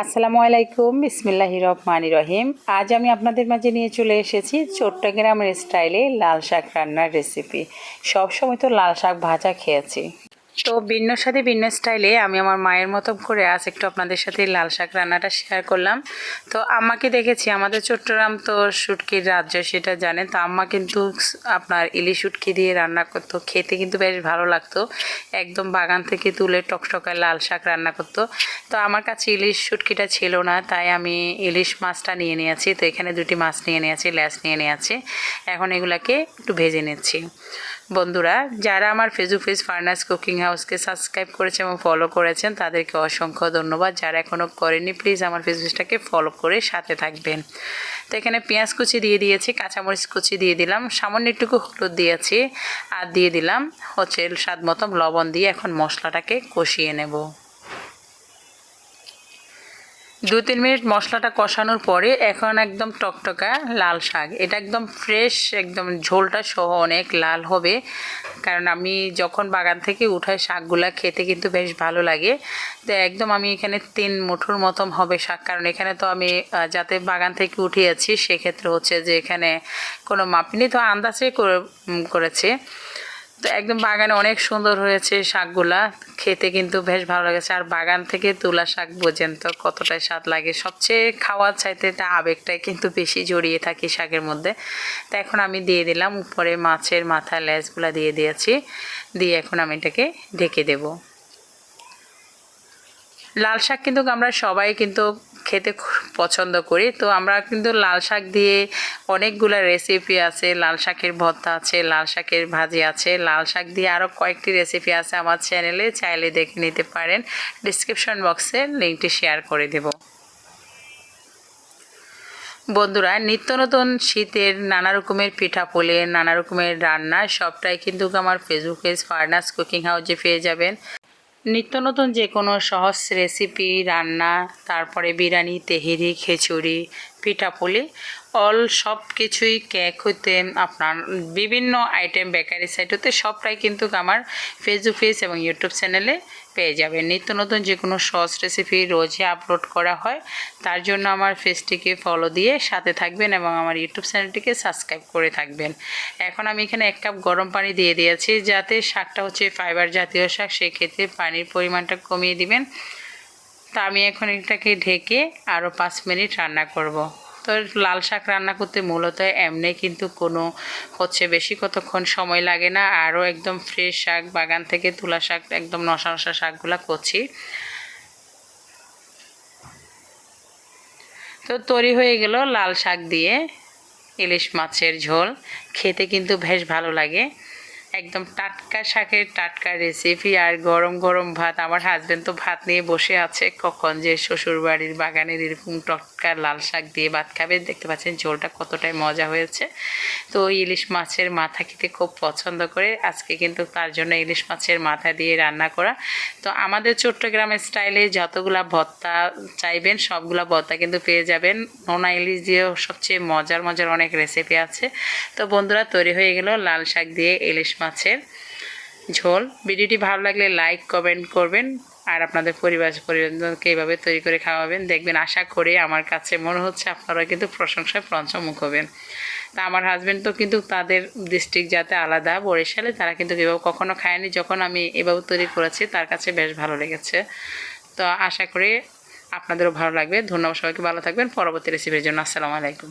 আসসালামু আলাইকুম, বিসমিল্লাহির রহমানির রহিম। আজ আমি আপনাদের মাঝে নিয়ে চলে এসেছি চট্টগ্রামের স্টাইলে লাল শাক রান্নার রেসিপি। সবসময় তো লাল শাক ভাজা খেয়েছি, তো ভিন্ন সাথে ভিন্ন স্টাইলে আমি আমার মায়ের মতো করে আজ একটু আপনাদের সাথে লাল শাক রান্নাটা শেয়ার করলাম। তো আম্মাকে দেখেছি, আমাদের চট্টগ্রাম তো শুটকির রাজ্য, সেটা জানেন। তো আম্মা কিন্তু আপনার ইলিশ শুটকি দিয়ে রান্না করতো, খেতে কিন্তু বেশ ভালো লাগতো। একদম বাগান থেকে তুলে টকটকা লাল শাক রান্না করতো। তো আমার কাছে ইলিশ শুটকিটা ছিল না, তাই আমি ইলিশ মাছটা নিয়ে নিয়েছি। তো এখানে দুটি মাছ নিয়ে নিয়েছি, ল্যাস নিয়ে নিয়েছি। এখন এগুলাকে একটু ভেজে নিচ্ছি। বন্ধুরা, যারা আমার ফেসবুক পেজ ফার্নাস কুকিং হাউসকে সাবস্ক্রাইব করেছে এবং ফলো করেছেন, তাদেরকে অসংখ্য ধন্যবাদ। যারা এখনও করেনি, প্লিজ আমার ফেসবুকটাকে ফলো করে সাথে থাকবেন। তো এখানে পেঁয়াজ কুচি দিয়ে দিয়েছি, কাঁচামরিচ কুচি দিয়ে দিলাম, সামান্য একটুকু হলুদ দিয়েছি, আর দিয়ে দিলাম হচ্ছে স্বাদ মতো লবণ দিয়ে এখন মশলাটাকে কষিয়ে নেব। 2-3 মিনিট মশলাটা কষানোর পরে এখন একদম টকটকা লাল শাক, এটা একদম ফ্রেশ, একদম ঝোলটা সহ অনেক লাল হবে। কারণ আমি যখন বাগান থেকে উঠাই শাকগুলা খেতে কিন্তু বেশ ভালো লাগে। তো একদম আমি এখানে 3 মুঠোর মতন হবে শাক, কারণ এখানে তো আমি যাতে বাগান থেকে উঠিয়েছি সেক্ষেত্রে হচ্ছে যে এখানে কোনো মাপিনি, তো আন্দাজে করেছে। তো একদম বাগানে অনেক সুন্দর হয়েছে শাকগুলা, খেতে কিন্তু বেশ ভালো লাগেছে। আর বাগান থেকে তোলা শাক বোঝেন তো কতটাই স্বাদ লাগে। সবচেয়ে খাওয়ার চাইতে এটা আবেগটাই কিন্তু বেশি জড়িয়ে থাকে শাকের মধ্যে। তো এখন আমি দিয়ে দিলাম উপরে মাছের মাথা লেজগুলা দিয়ে দিয়েছি, দিয়ে এখন আমি এটাকে ঢেকে দেব। লাল শাক কিন্তু আমরা সবাই কিন্তু খেতে পছন্দ করি। তো আমরা কিন্তু লাল শাক দিয়ে অনেকগুলো রেসিপি আছে, লাল শাকের ভর্তা আছে, লাল শাকের ভাজি আছে, লাল শাক দিয়ে আরও কয়েকটি রেসিপি আছে আমার চ্যানেলে, চাইলে দেখে নিতে পারেন। ডিসক্রিপশন বক্সে লিঙ্কটি শেয়ার করে দেব। বন্ধুরা, নিত্য নতুন শীতের নানা রকমের পিঠাপুলি, নানা রকমের রান্না সবটাই কিন্তু আমার ফেসবুক পেজ ফার্নাস কুকিং হাউসে পেয়ে যাবেন। নিত্য নতুন যে কোনো সহজ রেসিপি, রান্না, তারপরে বিরিয়ানি, তেহেরি, খিচুড়ি, পিঠাপুলি, অল সব কিছুই, কেক হইতে আপনার বিভিন্ন আইটেম, বেকারি সাইট হতে সবটাই কিন্তু আমার ফেসবুক পেজ এবং ইউটিউব চ্যানেলে পেয়ে যাবেন। নিত্য নতুন যে কোনো সহজ রেসিপি রোজই আপলোড করা হয়, তার জন্য আমার পেজটিকে ফলো দিয়ে সাথে থাকবেন এবং আমার ইউটিউব চ্যানেলটিকে সাবস্ক্রাইব করে থাকবেন। এখন আমি এখানে 1 কাপ গরম পানি দিয়ে দিয়েছি, যাতে শাকটা হচ্ছে ফাইবার জাতীয় শাক, সেক্ষেত্রে পানির পরিমাণটা কমিয়ে দিবেন। তা আমি এখন এটাকে ঢেকে আরও 5 মিনিট রান্না করব। তো লাল শাক রান্না করতে মূলত এমনি কিন্তু কোনো হচ্ছে বেশি কতক্ষণ সময় লাগে না। আরও একদম ফ্রেশ শাক, বাগান থেকে তোলা শাক, একদম নশা নশা শাকগুলা করছি। তো তৈরি হয়ে গেল লাল শাক দিয়ে ইলিশ মাছের ঝোল, খেতে কিন্তু বেশ ভালো লাগে। একদম টাটকা শাকের টাটকা রেসিপি, আর গরম গরম ভাত। আমার হাজব্যান্ড তো ভাত নিয়ে বসে আছে, কখন যে শ্বশুরবাড়ির বাগানের এরকম টটকা লাল শাক দিয়ে ভাত খাবে। দেখতে পাচ্ছেন ঝোলটা কতটাই মজা হয়েছে। তো ইলিশ মাছের মাথা খেতে খুব পছন্দ করে, আজকে কিন্তু তার জন্য ইলিশ মাছের মাথা দিয়ে রান্না করা। তো আমাদের চট্টগ্রামের স্টাইলে যতগুলা ভর্তা চাইবেন সবগুলা ভর্তা কিন্তু পেয়ে যাবেন। নোনা ইলিশ দিয়েও সবচেয়ে মজার মজার অনেক রেসিপি আছে। তো বন্ধুরা, তৈরি হয়ে গেল লাল শাক দিয়ে ইলিশ মাছের ঝোল। ভিডিওটি ভালো লাগলে লাইক কমেন্ট করবেন, আর আপনাদের পরিবারকে এইভাবে তৈরি করে খাওয়াবেন। দেখবেন, আশা করি আমার কাছে মনে হচ্ছে আপনারা কিন্তু প্রশংসায় পঞ্চমুখ হবেন। তা আমার হাজব্যান্ড তো কিন্তু তাদের ডিস্ট্রিক্ট যাতে আলাদা, বরিশালে, তারা কিন্তু এভাবে কখনো খায়নি। যখন আমি এভাবে তৈরি করেছি তার কাছে বেশ ভালো লেগেছে। তো আশা করি আপনাদেরও ভালো লাগবে। ধন্যবাদ, সবাইকে ভালো থাকবেন। পরবর্তী রেসিপির জন্য আসসালামু আলাইকুম।